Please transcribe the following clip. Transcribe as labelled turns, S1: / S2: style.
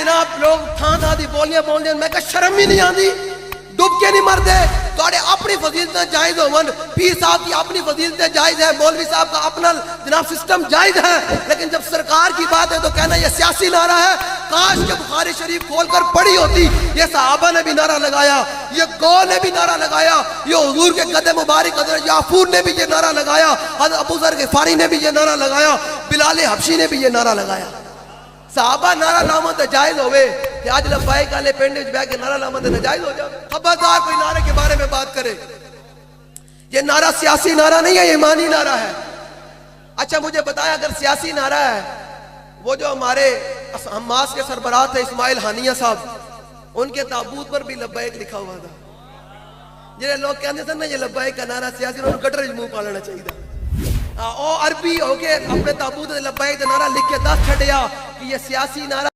S1: جناب لوگ تھان تھان دی بولیاں بول دیں، میں کہا شرم ہی نہیں آندی، ڈب کے نہیں مردے، توڑے اپنی فضیلتیں جائز ہوں، پیر صاحب کی اپنی فضیلتیں جائز ہیں، مولوی صاحب کا اپنا جناب سسٹم جائز ہے، لیکن جب سرکار کی بات ہے تو کہنا یہ سیاسی نعرہ ہے۔ کاش کہ بخاری شریف کھول کر پڑھی ہوتی، یہ صحابہ نے بھی نعرہ لگایا، یہ گو نے بھی نعرہ لگایا، یہ حضور کے قدم مبارک حضرت یعفور نے بھی یہ نعرہ لگایا، حضرت ابو ذر غفاری نے بھی یہ نعرہ لگایا، بلال حبشی نے بھی یہ نعرہ لگایا۔ صحابہ نعرہ لامت جائز ہوئے کہ آج لبائک والے پنڈ وچ بیٹھ کے نعرہ لامت ناجائز ہو جائے؟ خبردار کوئی نعرے کے بارے میں بات کرے، یہ نعرہ سیاسی نعرہ نہیں ہے، یہ ایمانی نعرہ ہے۔ اچھا مجھے بتایا اگر سیاسی نعرہ ہے، وہ جو ہمارے حماس کے سربراہ تھے اسماعیل ہانیہ صاحب، ان کے تابوت پر بھی لبائک لکھا ہوا تھا۔ جنہیں لوگ کہتے تھے نا یہ لبائک کا نعرہ سیاسی، انہوں نے گٹر منہ پا لینا چاہیے تھا۔ او عربی ہو کے اپنے تابوت لبائک کا نعرہ لکھ کے دس چھڑیا کہ یہ سیاسی نعرہ